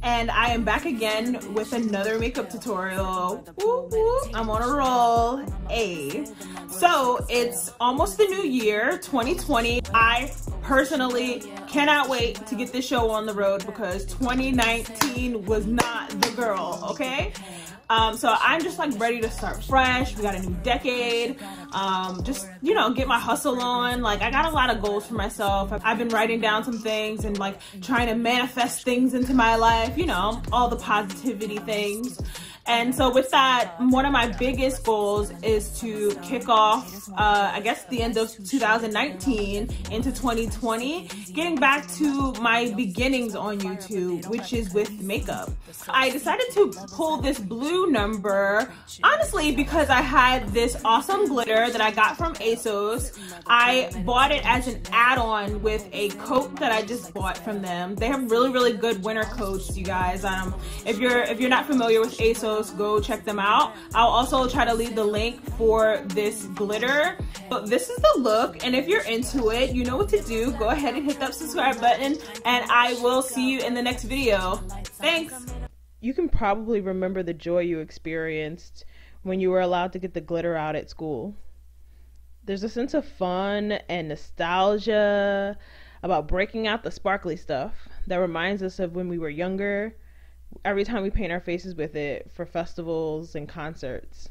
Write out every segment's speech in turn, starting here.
And I am back again with another makeup tutorial. Woo woo, I'm on a roll. So it's almost the new year, 2020. I personally cannot wait to get this show on the road because 2019 was not the girl, okay? So I'm just like ready to start fresh. We got a new decade. Just, you know, get my hustle on. Like, I got a lot of goals for myself. I've been writing down some things and like trying to manifest things into my life, you know, all the positivity things. And so with that, one of my biggest goals is to kick off, I guess the end of 2019 into 2020, getting back to my beginnings on YouTube, which is with makeup. I decided to pull this blue number, honestly, because I had this awesome glitter that I got from ASOS. I bought it as an add-on with a coat that I just bought from them. They have really, really good winter coats, you guys. If you're not familiar with ASOS, go check them out. I'll also try to leave the link for this glitter. So this is the look, and if you're into it, you know what to do. Go ahead and hit that subscribe button, and I will see you in the next video. Thanks. You can probably remember the joy you experienced when you were allowed to get the glitter out at school. There's a sense of fun and nostalgia about breaking out the sparkly stuff that reminds us of when we were younger, every time we paint our faces with it for festivals and concerts.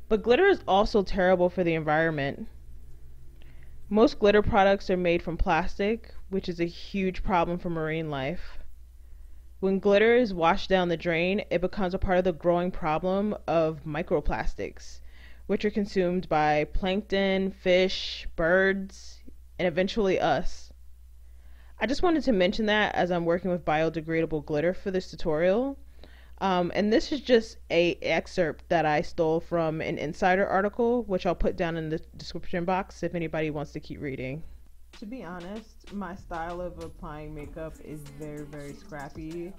But glitter is also terrible for the environment. Most glitter products are made from plastic, which is a huge problem for marine life. When glitter is washed down the drain, it becomes a part of the growing problem of microplastics, which are consumed by plankton, fish, birds, and eventually us. I just wanted to mention that as I'm working with biodegradable glitter for this tutorial. And this is just an excerpt that I stole from an Insider article, which I'll put down in the description box if anybody wants to keep reading. To be honest, my style of applying makeup is very, very scrappy.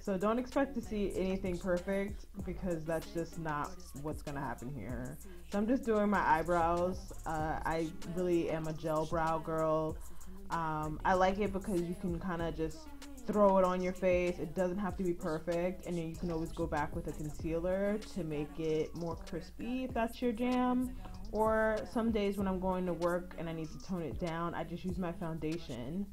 So don't expect to see anything perfect because that's just not what's gonna happen here. So I'm just doing my eyebrows. I really am a gel brow girl. I like it because you can kind of just throw it on your face. It doesn't have to be perfect, and then you can always go back with a concealer to make it more crispy if that's your jam. Or some days when I'm going to work and I need to tone it down, I just use my foundation.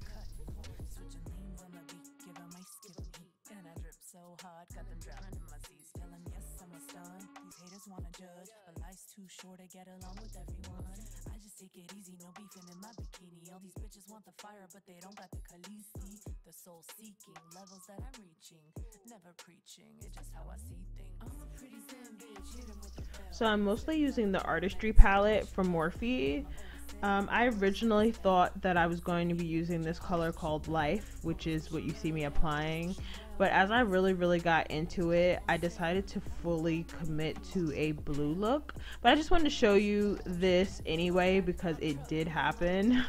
Short to get along with everyone. I just take it easy, no beefing in my bikini. All these bitches want the fire, but they don't got the khaleesi. The soul seeking levels that I'm reaching. Never preaching, it's just how I see things. I'm a pretty zen bitch, hit 'em with the bell. So I'm mostly using the Artistry palette from Morphe. I originally thought that I was going to be using this color called Life, which is what you see me applying. But as I really got into it, I decided to fully commit to a blue look. But I just wanted to show you this anyway because it did happen.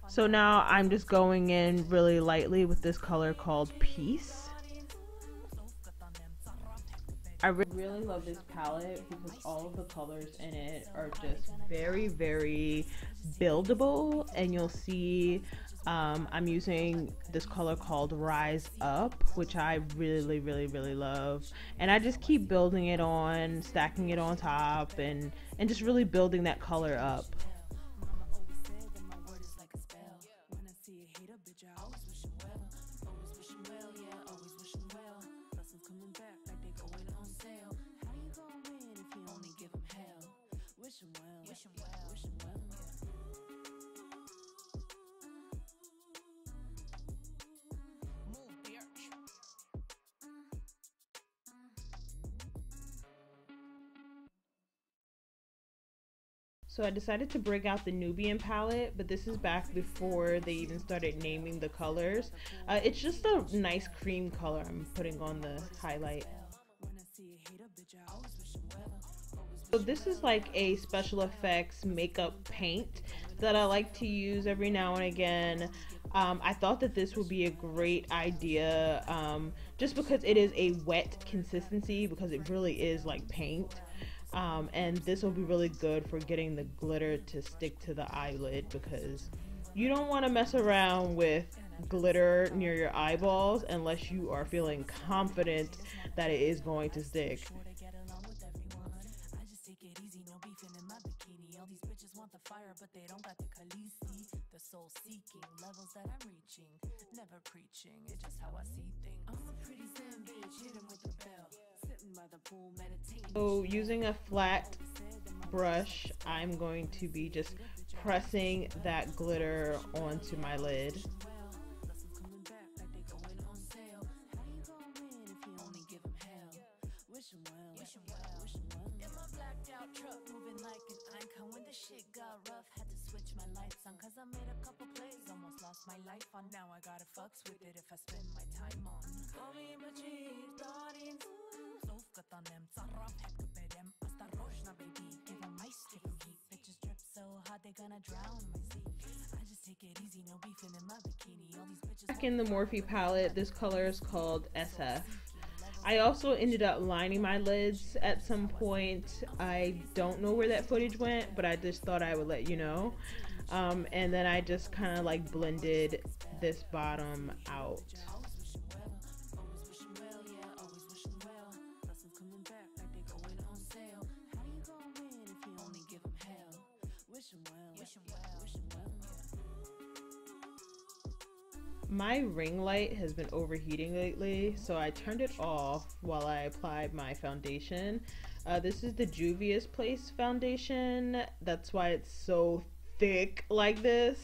So now I'm just going in really lightly with this color called Peace. I really love this palette because all of the colors in it are just very buildable, and you'll see I'm using this color called Rise Up, which I really love, and I just keep building it on, stacking it on top, and just really building that color up. So I decided to break out the Nubian palette, but this is back before they even started naming the colors. It's just a nice cream color I'm putting on the highlight. So this is like a special effects makeup paint that I like to use every now and again. I thought that this would be a great idea just because it is a wet consistency, because it really is like paint. And this will be really good for getting the glitter to stick to the eyelid, because You don't want to mess around with glitter near your eyeballs unless you are feeling confident that it is going to stick. So using a flat brush, I'm going to be just pressing that glitter onto my lid. Back in the Morphe palette, this color is called SF. I also ended up lining my lids at some point. I don't know where that footage went, but I just thought I would let you know. And then I just kind of like blended this bottom out. My ring light has been overheating lately, so I turned it off while I applied my foundation. This is the Juvia's Place foundation. That's why it's so thick like this,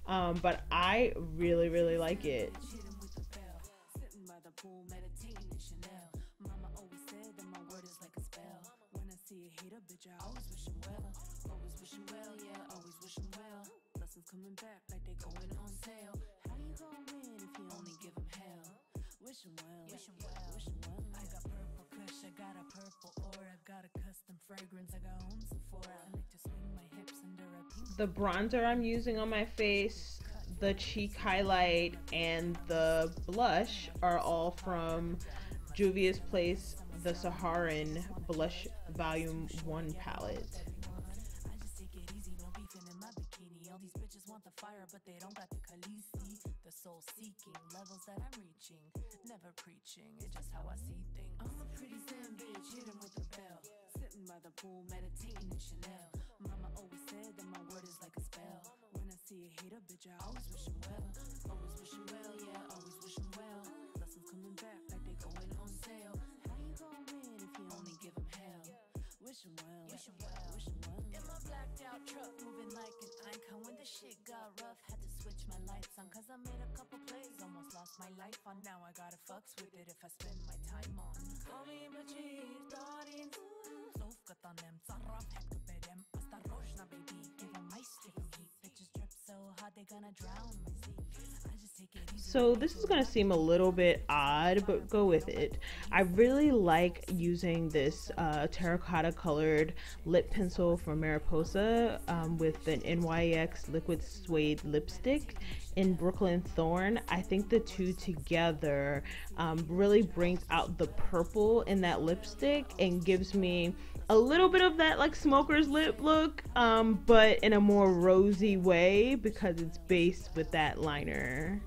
but I really like it. The bronzer I'm using on my face, the cheek highlight, and the blush are all from Juvia's Place, the Saharan Blush Volume 1 palette. But they don't got the Khaleesi, the soul seeking levels that I'm reaching, never preaching, it's just how I see things. I'm a pretty zen bitch, hit him with a bell, sitting by the pool, meditating in Chanel. Mama always said that my word is like a spell. When I see a hater, bitch, I always wish him well. Always wish him well, yeah, always wish him well. Lessons coming back like they going on sale. How you gonna win if you only give him hell? Wish him well, wish him well, wish him well. In my blacked out truck, moving like an icon. When the shit got rough, had to switch my lights on, cause I made a couple plays, almost lost my life on. Now I gotta fucks with it if I spend my time on. Kami bachir tarin, sof katanem sarraf hep bedem. Asta roshna baby, give 'em ice, give 'em heat. Bitches drip so hot they gonna drown my seat. So this is going to seem a little bit odd, but go with it. I really like using this terracotta colored lip pencil from Mariposa with an NYX liquid suede lipstick in Brooklyn Thorn. I think the two together really brings out the purple in that lipstick and gives me a little bit of that like smoker's lip look, but in a more rosy way because it's based with that liner.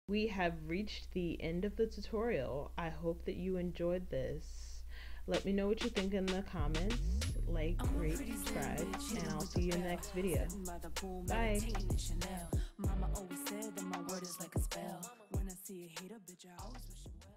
We have reached the end of the tutorial. I hope that you enjoyed this. Let me know what you think in the comments. Like, rate, subscribe, and I'll see you in the next video. Bye. Mama always said that my word is like a spell. When I see a hater, bitch, I always wish him well.